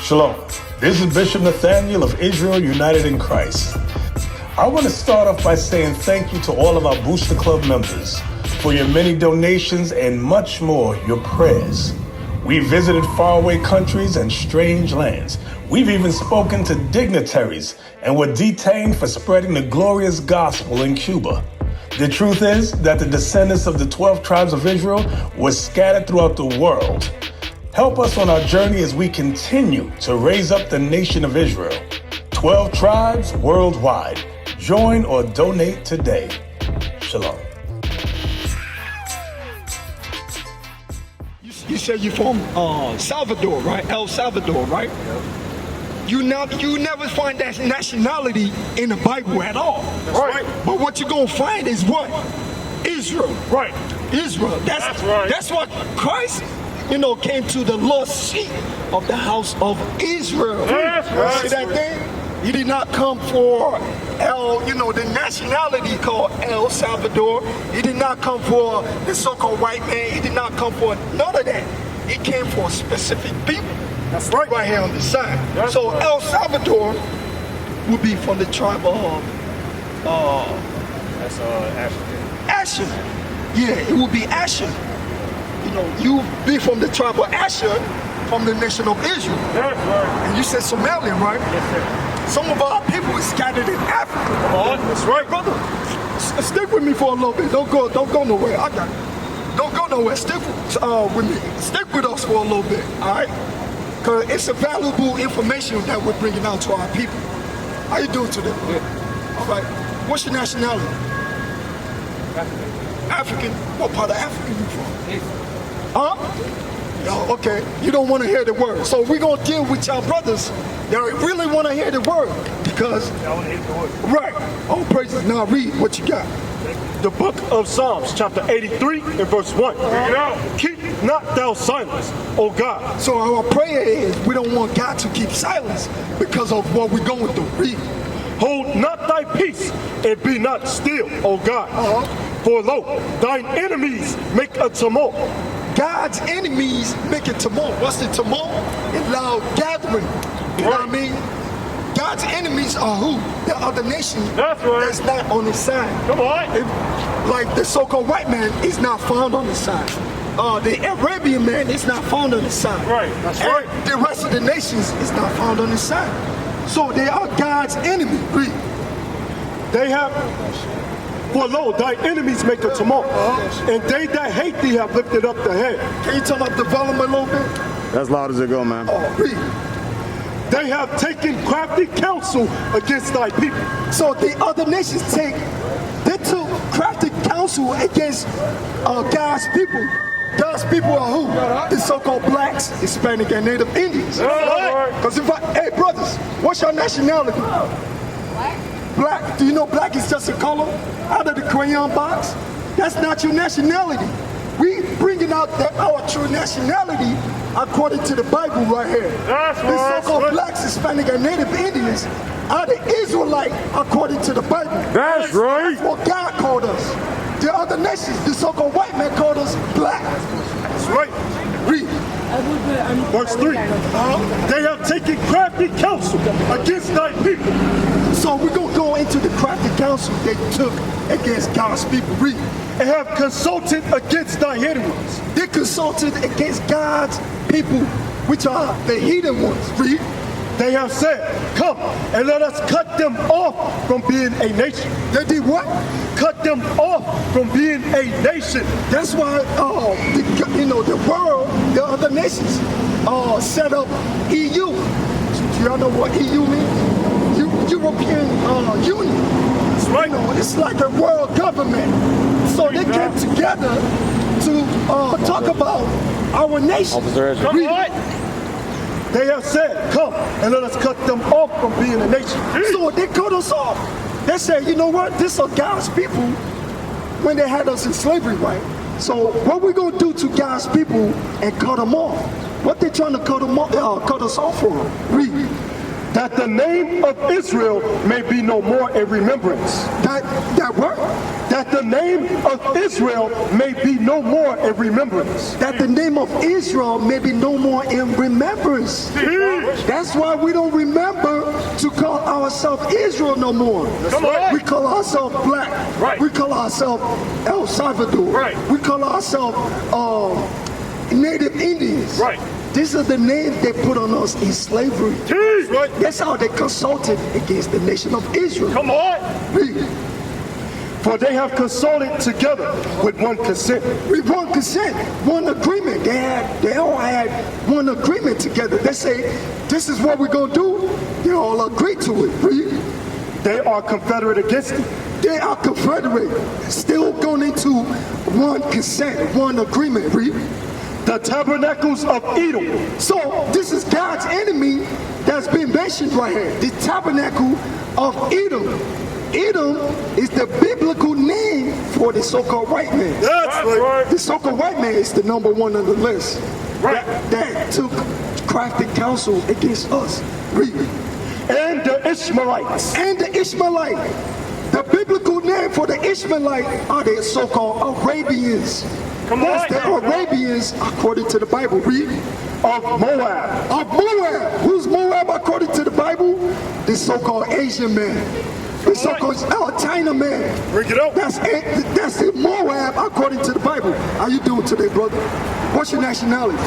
Shalom. This is Bishop Nathaniel of Israel United in Christ. I want to start off by saying thank you to all of our Booster Club members for your many donations and much more, your prayers. We visited faraway countries and strange lands. We've even spoken to dignitaries and were detained for spreading the glorious gospel in Cuba. The truth is that the descendants of the 12 tribes of Israel were scattered throughout the world. Help us on our journey as we continue to raise up the nation of Israel. 12 tribes worldwide. Join or donate today. Shalom. You said you're from Salvador, right? El Salvador, right? You never find that nationality in the Bible at all. Right. But what you're going to find is what? Israel. Right. Israel. That's right. That's what Christ came to the lost sheep of the house of Israel. That's right. See that thing? He did not come for the nationality called El Salvador. He did not come for the so-called white man. He did not come for none of that. He came for specific people. That's right. Right here on the side. That's so right. El Salvador would be from the tribe of that's African. Asher. Yeah, it would be Asher. You be from the tribe of Asher, from the nation of Israel. That's right. And you said Somalian, right? Yes, sir. Some of our people is scattered in Africa. That's right, brother. Stick with me for a little bit. Don't go nowhere. I got it. Don't go nowhere. Stick with me. Stick with us for a little bit. All right? Because it's a valuable information that we're bringing out to our people. How you doing today? Yeah. All right. What's your nationality? African. What part of Africa you from? Huh? Oh, okay. You don't want to hear the word. So we're going to deal with y'all brothers that really want to hear the word. Because, right. All praises. Now read what you got. The book of Psalms, chapter 83 and verse 1. Keep not thou silence, O God. So our prayer is we don't want God to keep silence because of what we're going through. Read. Hold not thy peace and be not still, O God. For lo, thine enemies make a tumult. God's enemies make a tumult. What's the tumult? A loud gathering. You know what I mean? God's enemies are who? The other nation that's not on his side. Come on. Like the so-called white man is not found on his side. The Arabian man is not found on his side. Right. That's and right. The rest of the nations is not found on his side. So they are God's enemy. Read. They have... For lo, thy enemies make a tumult, and they that hate thee have lifted up the head. Can you turn up the volume a little bit? As loud as it go, man. Read. They have taken crafty counsel against thy people. So the other nations they took crafty counsel against God's people. God's people are who? The so-called blacks, Hispanic, and Native Indians. Because hey brothers, what's your nationality? Black. Do you know black is just a color out of the crayon box? That's not your nationality. We bringing out our true nationality according to the Bible right here. That's the so-called blacks, Hispanic, and Native Indians are the Israelite according to the Bible. That's right. That's what God called us. The other nations, the so-called white man called us black. That's right. Read. Verse 3. They have taken crafty counsel against thy people. So we're going to go into the crafty counsel they took against God's people. Read. And have consulted against thy hidden ones. They consulted against God's people, which are the hidden ones. Read. They have said, come and let us cut them off from being a nation. They did what? Cut them off from being a nation. That's why the world, the other nations, set up EU. Do y'all know what EU means? European Union. That's right. You know, it's like a world government. So they came together to talk about our nation. Come on. They have said, come and let us cut them off from being a nation. So they cut us off. They said, you know what? These are God's people when they had us in slavery, right? So what we gonna do to God's people and cut them off? What they trying to cut us off for? Read. That the name of Israel may be no more in remembrance. That what? That the name of Israel may be no more in remembrance. That the name of Israel may be no more in remembrance. That's why we don't remember to call ourselves Israel no more. Right. We call ourselves black. Right. We call ourselves El Salvador. Right. We call ourselves Native Indians. Right. These are the names they put on us in slavery. Right. That's how they consulted against the nation of Israel. Come on. Read. For they have consulted together with one consent. With one consent, one agreement. They all had one agreement together. They say, this is what we're going to do. They all agree to it. Read. They are confederate against it. They are confederate. Still going into one consent, one agreement. Read. The tabernacles of Edom. So this is God's enemy that's been mentioned right here. The tabernacle of Edom. Edom is the biblical name for the so-called white man. That's right. The so-called white man is the number one on the list. Right. That took crafty counsel against us. Read. And the Ishmaelites. And the Ishmaelite. The biblical name for the Ishmaelite are the so-called Arabians. That's the Arabians according to the Bible. Read. Of Moab. Of Moab. Who's Moab according to the Bible? The so-called Asian man. The so-called China man. Bring it up. That's the Moab according to the Bible. How you doing today, brother? What's your nationality?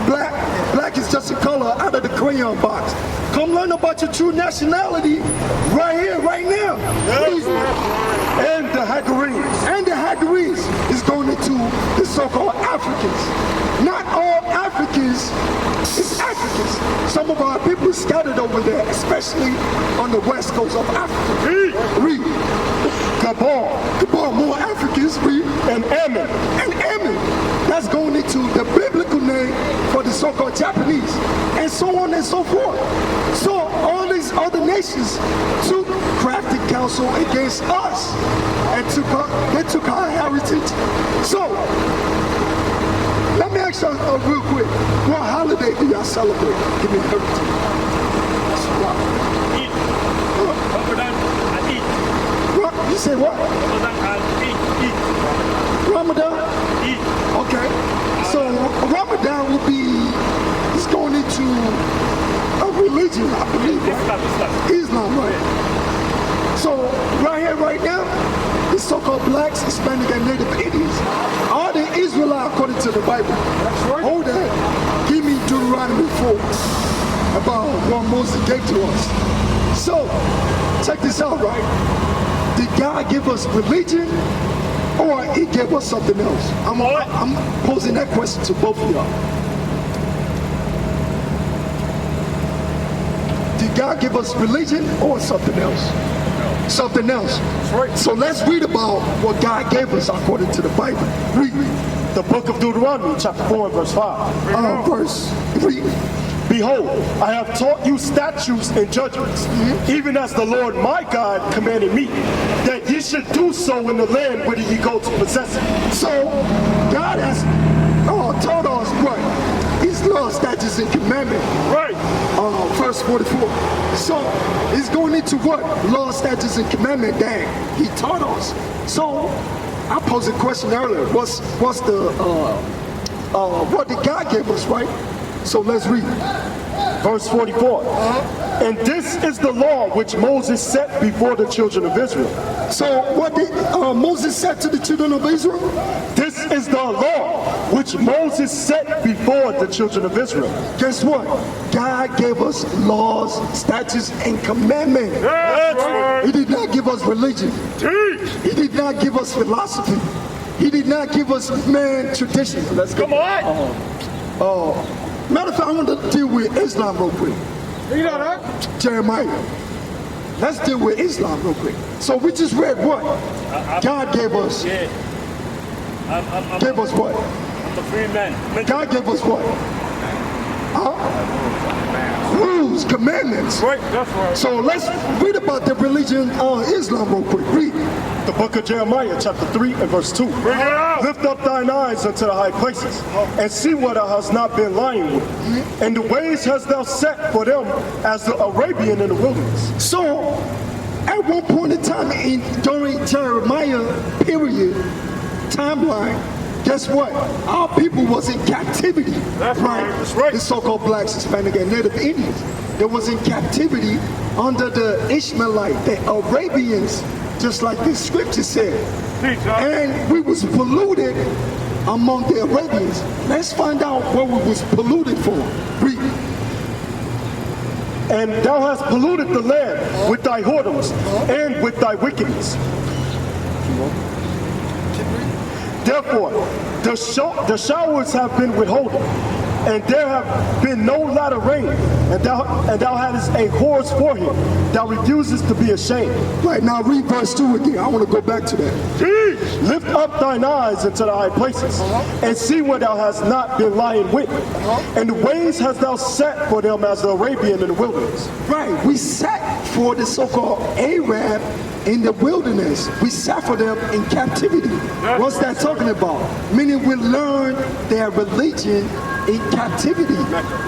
Black. Black is just a color out of the crayon box. Come learn about your true nationality right here, right now. Please. And the Hagarenes. And the Hagarenes is going into the so-called Africans. Not all Africans is Africans. Some of our people scattered over there, especially on the west coast of Africa. Read. Gabon. Gabon, more Africans. Read. And Ammon. And Ammon. That's going into the biblical name for the so-called Japanese. And so on and so forth. So all these other nations took crafty counsel against us. And they took our heritage. So, let me ask you real quick. What holiday do y'all celebrate? Give me a heritage. Eid. Ramadan, I eat. You say what? Ramadan, I eat. Ramadan? Eat. Okay. So Ramadan will be, it's going into a religion, I believe, right? Islam, right? So right here, right now, the so-called blacks, Hispanic, and Native Indians are the Israelites according to the Bible. Hold that. Give me Deuteronomy 4 about what Moses gave to us. So, check this out, right? Did God give us religion or he gave us something else? I'm posing that question to both of y'all. Did God give us religion or something else? Something else. Right. So let's read about what God gave us according to the Bible. Read. The book of Deuteronomy, chapter 4 and verse 5. Verse 3. Behold, I have taught you statutes and judgments, even as the Lord my God commanded me, that ye should do so in the land whither ye go to possess it. So God has taught us what? His law, statutes, and commandments. Right. Verse 44. So it's going into what? Law, statutes, and commandment that he taught us. So I posed a question earlier. What's the what did God give us, right? So let's read. Verse 44. And this is the law which Moses set before the children of Israel. So what did Moses say to the children of Israel? This is the law which Moses set before the children of Israel. Guess what? God gave us laws, statutes, and commandments. That's right. He did not give us religion. Teach. He did not give us philosophy. He did not give us man tradition. Let's go. Come on. Matter of fact, I want to deal with Islam real quick. You know that? Jeremiah. let's deal with Islam real quick. So we just read what? God gave us. Yeah. Gave us what? I'm a free man. God gave us what? Rules, commandments. Right, that's right. So let's read about the religion of Islam real quick. Read. The book of Jeremiah, chapter 3 and verse 2. Bring it out. Lift up thine eyes unto the high places, and see what thou hast not been lying with. And the ways hast thou set for them as the Arabian in the wilderness. So, at one point in time during Jeremiah period, timeline, guess what? Our people was in captivity. That's right. That's right. The so-called blacks, Hispanic, and Native Indians. They was in captivity under the Ishmaelite, the Arabians, just like this scripture said. And we was polluted among the Arabians. Let's find out what we was polluted for. Read. And thou hast polluted the land with thy whoredoms and with thy wickedness. Therefore, the showers have been withholden, and there have been no latter rain, and thou hadst a whore's forehead. Thou refusest to be ashamed. Right, now read verse 2 again. I want to go back to that. Lift up thine eyes into the high places, and see where thou hast not been lying with. And the ways hast thou set for them as the Arabian in the wilderness. Right, we sat for the so-called Arab in the wilderness. We sat for them in captivity. What's that talking about? Meaning we learned their religion in captivity.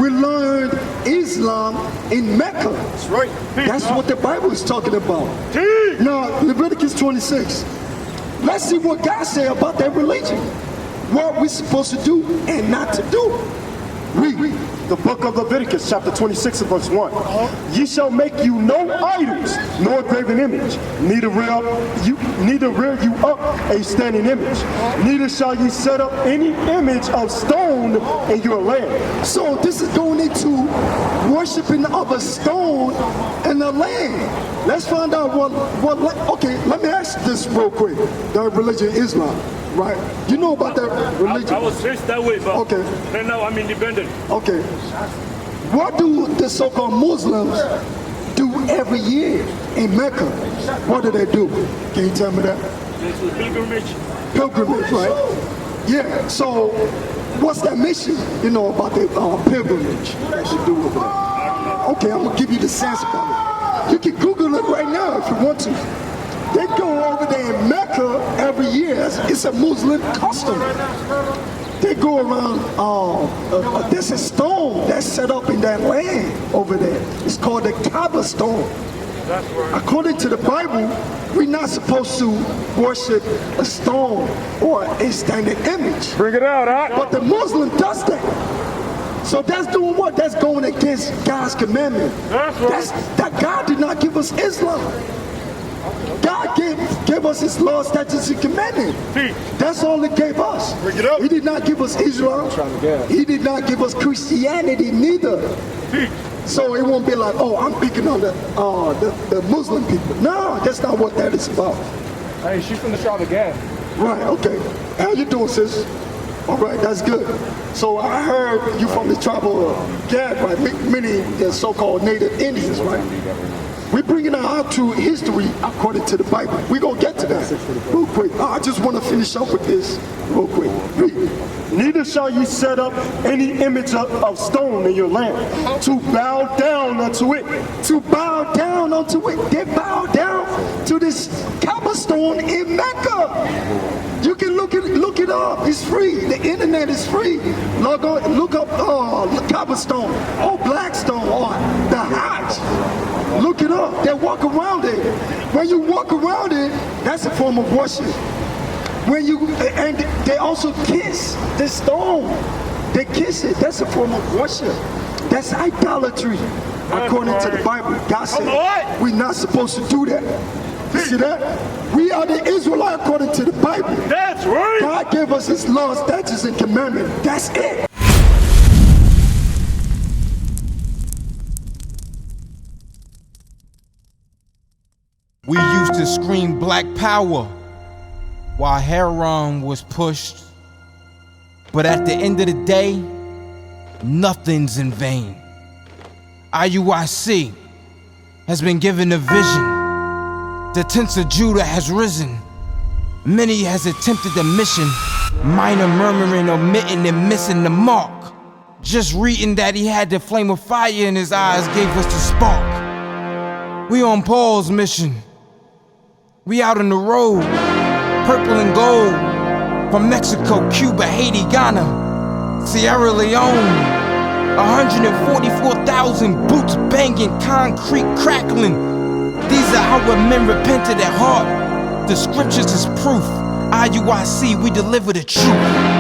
We learned Islam in Mecca. That's right. That's what the Bible is talking about. Now, Leviticus 26. Let's see what God said about that religion. What we're supposed to do and not to do. Read. The book of Leviticus, chapter 26 and verse 1. Ye shall make you no idols, nor graven image, neither rear you up a standing image, neither shall ye set up any image of stone in your land. So this is going into worshiping of a stone in the land. Let's find out okay, let me ask this real quick. The religion Islam, right? You know about that religion? I was raised that way, but Okay. right now I'm independent. Okay. What do the so-called Muslims do every year in Mecca? What do they do? Can you tell me that? This is pilgrimage. Pilgrimage, right? Yeah, so what's that mission, about the pilgrimage that you do over there? Okay, I'm going to give you the sense about it. You can Google it right now if you want to. They go over there in Mecca every year. It's a Muslim custom. They go around, there's a stone that's set up in that land over there. It's called the Kaaba stone. That's right. According to the Bible, we're not supposed to worship a stone or a standing image. Bring it out, huh? But the Muslim does that. So that's doing what? That's going against God's commandment. That's right. That God did not give us Islam. God gave us his law, statutes, and commandment. That's all he gave us. Bring it up. He did not give us Islam. He did not give us Christianity neither. So it won't be like, oh, I'm picking on the Muslim people. No, that's not what that is about. Hey, she's from the tribe of Gad. Right, okay. How you doing, sis? All right, that's good. So I heard you from the tribe of Gad, right? Many the so-called Native Indians, right? We're bringing out our true history according to the Bible. We're going to get to that real quick. I just want to finish up with this real quick. Read. Neither shall ye set up any image of stone in your land, to bow down unto it. To bow down unto it. They bow down to this Kaaba stone in Mecca. You can look it up. It's free. The internet is free. Look up Kaaba stone or Black stone or the Hajj. Look it up. They walk around it. When you walk around it, that's a form of worship. And they also kiss the stone. They kiss it. That's a form of worship. That's idolatry. According to the Bible, God said we're not supposed to do that. You see that? We are the Israelites according to the Bible. That's right. God gave us his laws, statutes, and commandments. That's it. We used to scream black power while heroin was pushed. But at the end of the day, nothing's in vain. IUIC, has been given a vision. The tents of Judah has risen. Many has attempted the mission. Minor murmuring, omitting, and missing the mark. Just reading that he had the flame of fire in his eyes gave us the spark. We on Paul's mission. We out on the road, purple and gold. From Mexico, Cuba, Haiti, Ghana, Sierra Leone. 144,000 boots banging, concrete crackling. These are our men repented at heart. The scriptures is proof. IUIC, we deliver the truth.